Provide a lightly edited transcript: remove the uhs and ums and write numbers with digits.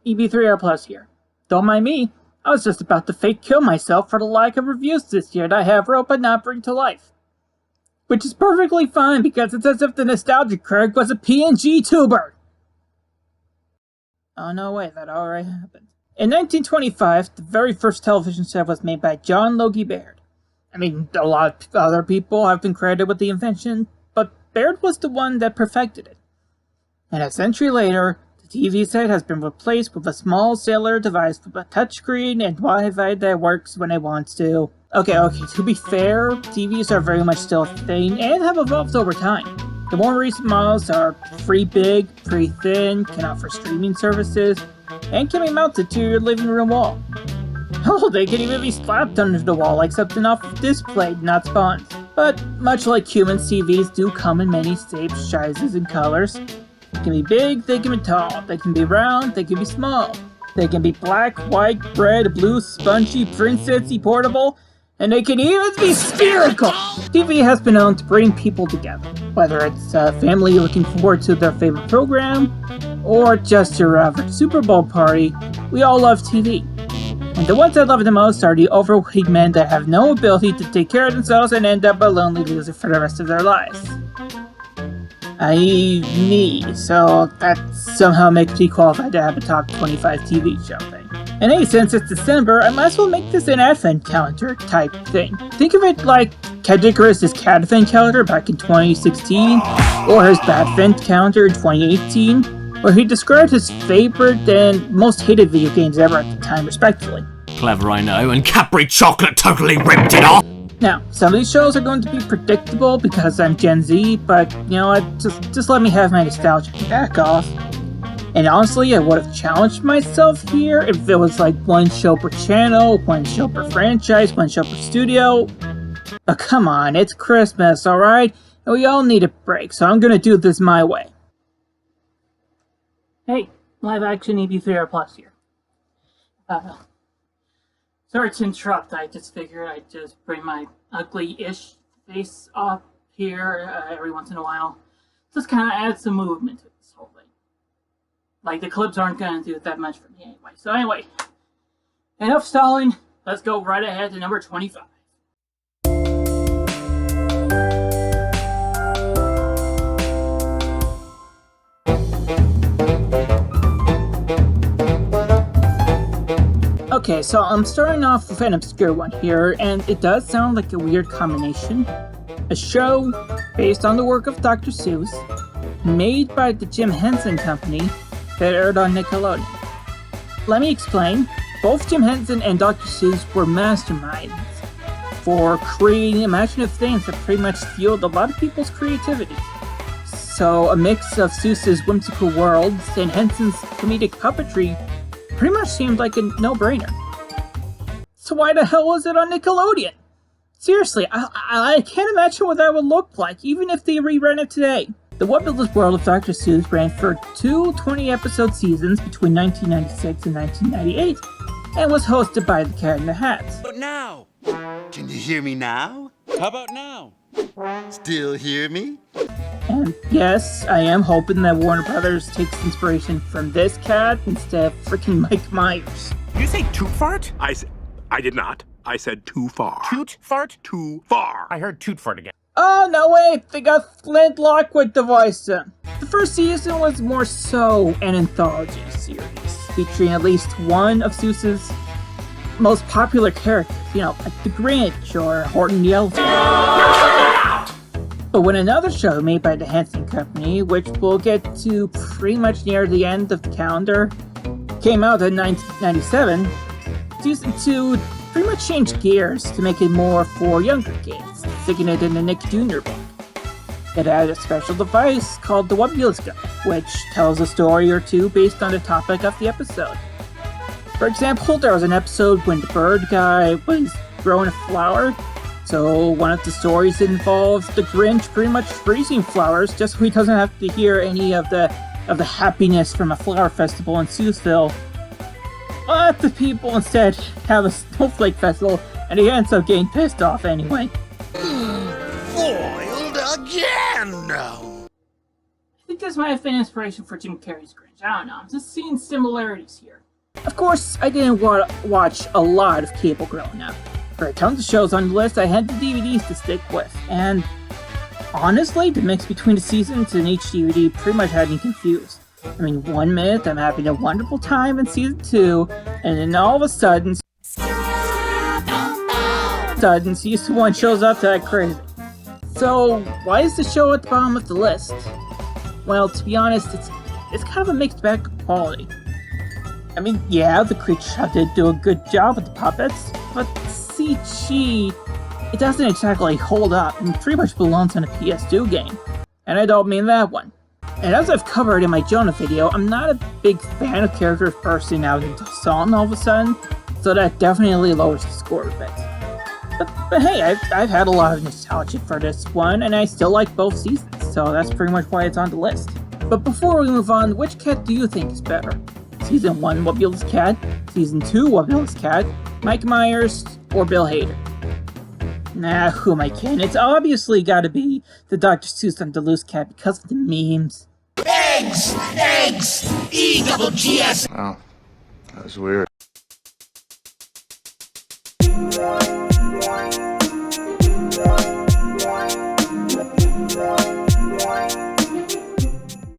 EB3R Plus here. Don't mind me, I was just about to fake kill myself for the lack of reviews this year that I have wrote but not bring to life. Which is perfectly fine because it's as if the nostalgia Craig was a PNG tuber. Oh no, wait, that already happened. In 1925, the very first television set was made by John Logie Baird. I mean, a lot of other people have been credited with the invention, but Baird was the one that perfected it. And a century later, the TV set has been replaced with a small cellular device with a touchscreen and Wi-Fi that works when it wants to. Okay, to be fair, TVs are very much still a thing and have evolved over time. The more recent models are pretty big, pretty thin, can offer streaming services, and can be mounted to your living room wall. Oh, they can even be slapped under the wall like something off of display, not spawned. But much like humans, TVs do come in many shapes, sizes, and colors. They can be big, they can be tall, they can be round, they can be small. They can be black, white, red, blue, spongy, princessy, portable, and they can even be spherical! TV has been known to bring people together, whether it's a family looking forward to their favorite program, or just your average Super Bowl party. We all love TV. And the ones that love it the most are the overweight men that have no ability to take care of themselves and end up a lonely loser for the rest of their lives. I.e. me, so that somehow makes me qualified to have a top 25 TV show thing. And hey, since it's December, I might as well make this an advent calendar type thing. Think of it like Cat Icarus' Cat Advent calendar back in 2016, or his Badvent calendar in 2018, where he described his favorite and most hated video games ever at the time, respectively. Clever, I know, and Cadbury Chocolate totally ripped it off! Now, some of these shows are going to be predictable because I'm Gen Z, but you know what, just let me have my nostalgia back off. And honestly, I would have challenged myself here if it was like one show per channel, one show per franchise, one show per studio. But come on, it's Christmas, alright? And we all need a break, so I'm gonna do this my way. Hey, live action EB3R Plus here. Sorry to interrupt, I just figured I'd just bring my ugly-ish face up here every once in a while. Just kind of add some movement to this whole thing. Like, the clips aren't going to do that much for me anyway. So anyway, enough stalling, let's go right ahead to number 25. Okay, so I'm starting off with an obscure one here, and it does sound like a weird combination. A show based on the work of Dr. Seuss, made by the Jim Henson Company, that aired on Nickelodeon. Let me explain. Both Jim Henson and Dr. Seuss were masterminds for creating imaginative things that pretty much fueled a lot of people's creativity. So a mix of Seuss's whimsical worlds and Henson's comedic puppetry pretty much seemed like a no-brainer. So why the hell was it on Nickelodeon? Seriously, I can't imagine what that would look like, even if they rerun it today. The Wubbulous world of Dr. Seuss ran for two 20-episode seasons between 1996 and 1998, and was hosted by the Cat in the Hat. But now! Can you hear me now? How about now? Still hear me? And yes, I am hoping that Warner Brothers takes inspiration from this cat instead of freaking Mike Myers. Did you say toot fart? I did not. I said too far. Toot fart? Too far. I heard toot fart again. Oh, no wait, they got Flint Lockwood to voice him. The first season was more so an anthology series, featuring at least one of Seuss's most popular characters, you know, like the Grinch or Horton the Elephant. But when another show made by the Henson Company, which we'll get to pretty much near the end of the calendar, came out in 1997, Season 2 pretty much changed gears to make it more for younger kids, sticking it in the Nick Jr. book. It had a special device called the Wubbulous Gun, which tells a story or two based on the topic of the episode. For example, there was an episode when the bird guy was growing a flower, so one of the stories involves the Grinch pretty much freezing flowers just so he doesn't have to hear any of the happiness from a flower festival in Seussville. But the people instead have a snowflake festival, and he ends up getting pissed off anyway. Foiled again! I think this this might have been inspiration for Jim Carrey's Grinch. I don't know, I'm just seeing similarities here. Of course, I didn't watch a lot of cable growing up. There are tons of shows on the list I had the DVDs to stick with, and honestly, the mix between the seasons in each DVD pretty much had me confused. I mean, 1 minute I'm having a wonderful time in season 2, and then all of a sudden season 1 shows up to that crazy. So, why is the show at the bottom of the list? Well, to be honest, it's kind of a mixed bag of quality. I mean, yeah, the Clipchamp did do a good job with the puppets, but CG, it doesn't exactly hold up and pretty much belongs in a PS2 game. And I don't mean that one. And as I've covered in my Jonah video, I'm not a big fan of characters bursting out into song all of a sudden, so that definitely lowers the score a bit. But hey, I've had a lot of nostalgia for this one, and I still like both seasons, so that's pretty much why it's on the list. But before we move on, which cat do you think is better? Season 1 Wubbulous Cat, Season 2 Wubbulous Cat, Mike Myers, or Bill Hader? Nah, who am I kidding? It's obviously gotta be the Dr. Seuss on Duluth Cat because of the memes. Eggs! Eggs! E-double-G-S! Oh, that was weird.